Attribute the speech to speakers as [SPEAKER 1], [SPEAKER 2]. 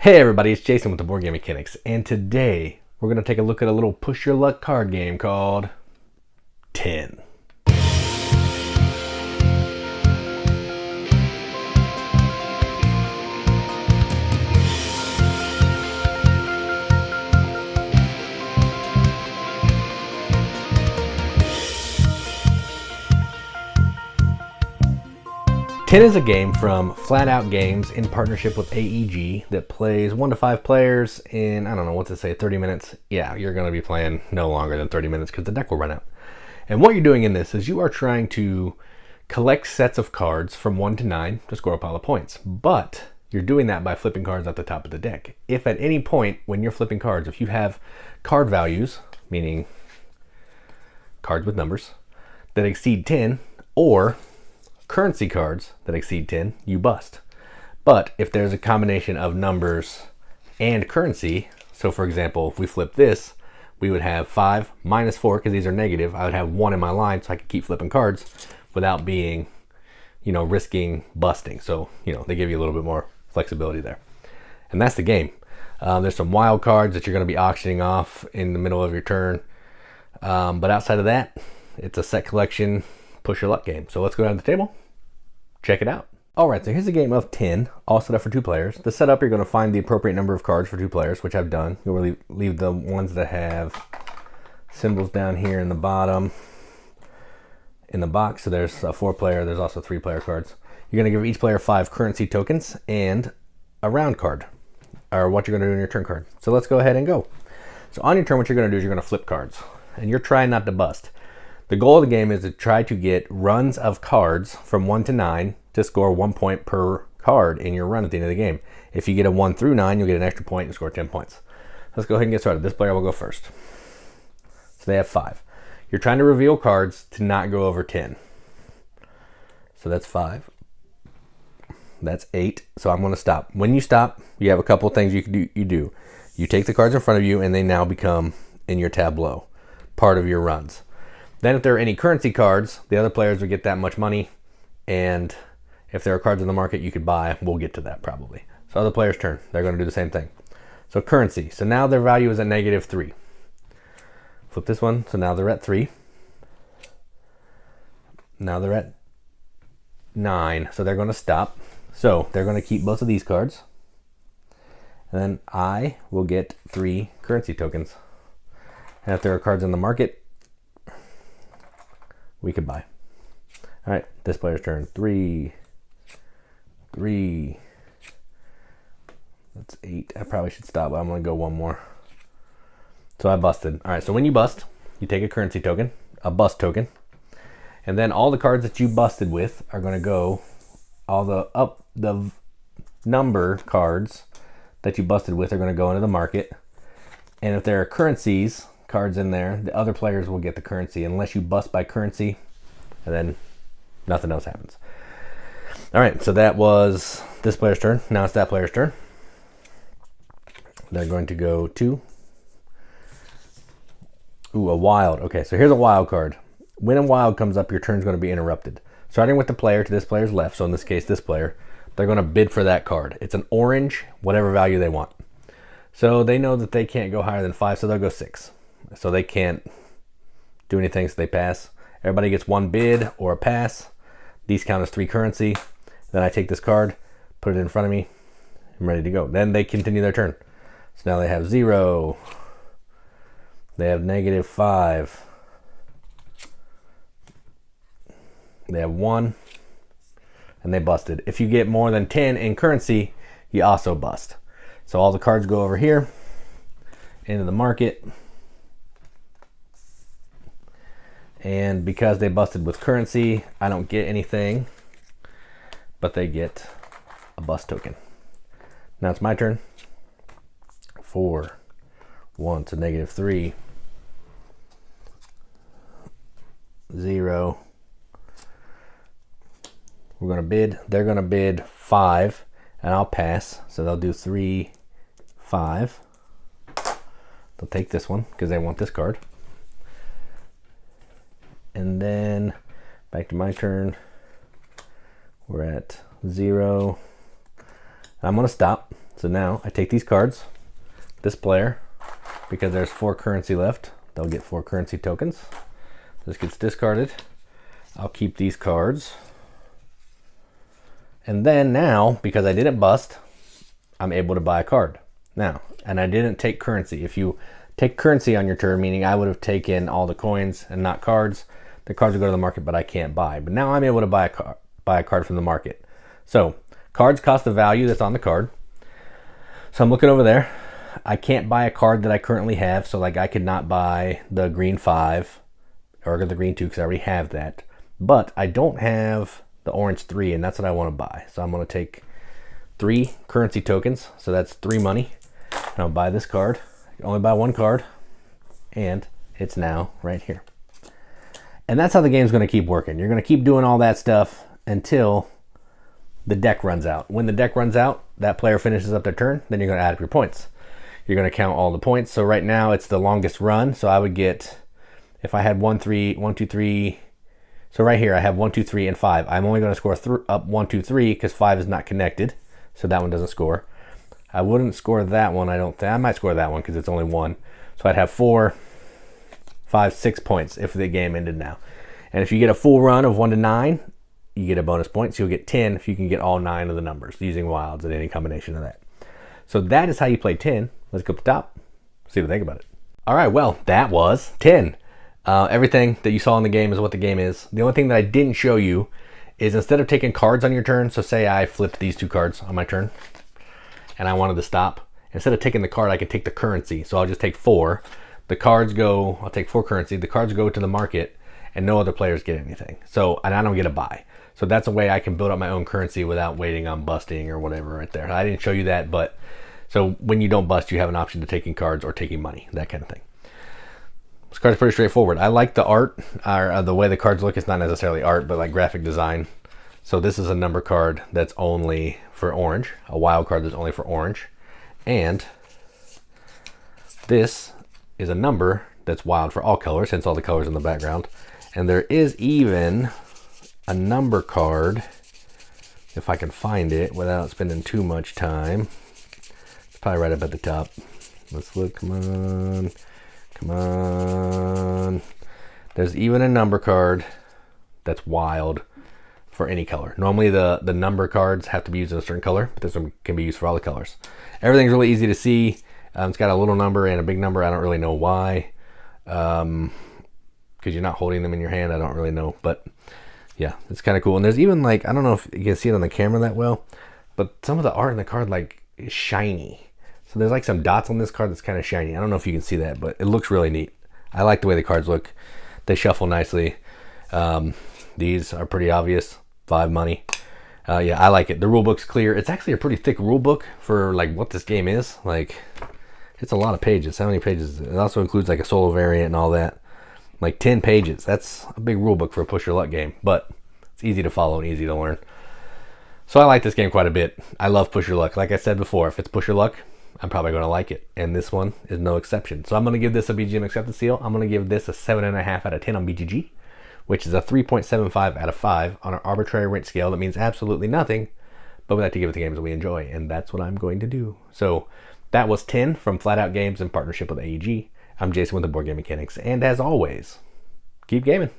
[SPEAKER 1] Hey everybody, it's Jason with the Board Game Mechanics, and today we're going to take a look at a little push your luck card game called 10. 10 is a game from Flat Out Games in partnership with AEG that plays 1 to 5 players in, I don't know, what's it say, 30 minutes? Yeah, you're going to be playing no longer than 30 minutes because the deck will run out. And what you're doing in this is you are trying to collect sets of cards from 1 to 9 to score a pile of points. But you're doing that by flipping cards at the top of the deck. If at any point when you're flipping cards, if you have card values, meaning cards with numbers, that exceed 10, or currency cards that exceed 10, you bust. But if there's a combination of numbers and currency, so for example, if we flip this, we would have 5 minus 4 because these are negative. I would have 1 in my line so I could keep flipping cards without being, risking busting. So, they give you a little bit more flexibility there. And that's the game. There's some wild cards that you're going to be auctioning off in the middle of your turn. But outside of that, it's a set collection push your luck game. So let's go down to the table. Check it out. All right, so here's a game of 10, all set up for 2 players. The setup, you're going to find the appropriate number of cards for 2 players, which I've done. You'll leave the ones that have symbols down here in the bottom in the box. So there's a 4-player, there's also 3-player cards. You're going to give each player 5 currency tokens and a round card, or what you're going to do in your turn card. So let's go ahead and go. So on your turn, what you're going to do is you're going to flip cards, and you're trying not to bust. The goal of the game is to try to get runs of cards from 1 to 9 to score 1 point per card in your run at the end of the game. If you get a 1 through 9, you'll get an extra point and score 10 points. Let's go ahead and get started. This player will go first. So they have 5. You're trying to reveal cards to not go over 10. So that's 5. That's 8. So I'm going to stop. When you stop, you have a couple of things you can do. You take the cards in front of you, and they now become in your tableau, part of your runs. Then if there are any currency cards, the other players will get that much money. And if there are cards in the market you could buy, we'll get to that probably. So other players' turn. They're going to do the same thing. So currency. So now their value is at -3. Flip this one. So now they're at 3. Now they're at 9. So they're going to stop. So they're going to keep both of these cards. And then I will get 3 currency tokens. And if there are cards in the market, we could buy. All right, this player's turn. 3. That's 8. I probably should stop, but I'm going to go one more. So I busted. All right, so when you bust, you take a currency token, a bust token, and then all the cards that you busted with are going to go, all the number cards that you busted with are going to go into the market. And if there are currencies cards in there, the other players will get the currency unless you bust by currency, and then nothing else happens. All right, so that was this player's turn. Now it's that player's turn. They're going to go 2. Ooh, a wild. Okay, so here's a wild card. When a wild comes up, your turn's going to be interrupted. Starting with the player to this player's left, so in this case, this player, they're going to bid for that card. It's an orange, whatever value they want. So they know that they can't go higher than 5, so they'll go 6. So they can't do anything, so they pass. Everybody gets 1 bid or a pass. These count as 3 currency. Then I take this card, put it in front of me. I'm ready to go. Then they continue their turn. So now they have 0. They have -5. They have 1. And they busted. If you get more than 10 in currency, you also bust. So all the cards go over here into the market. And because they busted with currency, I don't get anything, but they get a bust token. Now it's my turn. 4, 1 to -3, 0. We're going to bid. They're going to bid 5, and I'll pass. So they'll do 3, 5. They'll take this one because they want this card. And then back to my turn. We're at 0. I'm going to stop. So now I take these cards, this player, because there's 4 currency left, they'll get 4 currency tokens. This gets discarded. I'll keep these cards. And then now, because I didn't bust, I'm able to buy a card. Now, and I didn't take currency. If you take currency on your turn, meaning I would have taken all the coins and not cards, the cards would go to the market, but I can't buy. But now I'm able to buy a card from the market. So cards cost the value that's on the card. So I'm looking over there. I can't buy a card that I currently have. So like I could not buy the green 5 or the green 2 because I already have that. But I don't have the orange 3, and that's what I want to buy. So I'm going to take 3 currency tokens. So that's 3 money. And I'll buy this card. I can only buy 1 card. And it's now right here. And that's how the game's going to keep working. You're going to keep doing all that stuff until the deck runs out. When the deck runs out, that player finishes up their turn, then you're going to add up your points. You're going to count all the points. So right now it's the longest run. So I would get, if I had 1, 2, 3. So right here I have 1, 2, 3, and 5. I'm only going to score up 1, 2, 3 because 5 is not connected. So that one doesn't score. I wouldn't score that one. I don't think. I might score that one because it's only 1. So I'd have 4, 5, 6 points if the game ended now. And if you get a full run of 1 to 9, you get a bonus point. So you'll get 10 if you can get all 9 of the numbers using wilds and any combination of that. So that is how you play 10. Let's go up the top. See what I think about it. All right, well, that was 10. Everything that you saw in the game is what the game is. The only thing that I didn't show you is instead of taking cards on your turn, so say I flipped these 2 cards on my turn and I wanted to stop. Instead of taking the card, I can take the currency. So I'll just take 4. The cards go, I'll take 4 currency. The cards go to the market and no other players get anything. So, and I don't get a buy. So that's a way I can build up my own currency without waiting on busting or whatever right there. I didn't show you that, but so when you don't bust, you have an option to taking cards or taking money, that kind of thing. This card's pretty straightforward. I like the art, or the way the cards look. It's not necessarily art, but like graphic design. So this is a number card that's only for orange, a wild card that's only for orange. And this is a number that's wild for all colors, hence all the colors in the background. And there is even a number card, if I can find it without spending too much time. It's probably right up at the top. Let's look, come on, come on. There's even a number card that's wild for any color. Normally the number cards have to be used in a certain color, but this one can be used for all the colors. Everything's really easy to see. It's got a little number and a big number. I don't really know why. Because you're not holding them in your hand. I don't really know, but yeah, it's kind of cool. And there's even like, I don't know if you can see it on the camera that well, but some of the art in the card like is shiny. So there's like some dots on this card that's kind of shiny. I don't know if you can see that, but it looks really neat. I like the way the cards look. They shuffle nicely. These are pretty obvious. 5 money. Yeah, I like it. The rule book's clear. It's actually a pretty thick rule book for like what this game is. Like, it's a lot of pages. How many pages? It also includes like a solo variant and all that. Like 10 pages. That's a big rule book for a push your luck game, but it's easy to follow and easy to learn. So I like this game quite a bit. I love push your luck. Like I said before, if it's push your luck, I'm probably going to like it. And this one is no exception. So I'm going to give this a BGM acceptance seal. I'm going to give this a 7.5 out of 10 on BGG, which is a 3.75 out of 5 on an arbitrary rate scale. That means absolutely nothing, but we like to give it the games that we enjoy, and that's what I'm going to do. So that was 10 from Flat Out Games in partnership with AEG. I'm Jason with the Board Game Mechanics, and as always, keep gaming.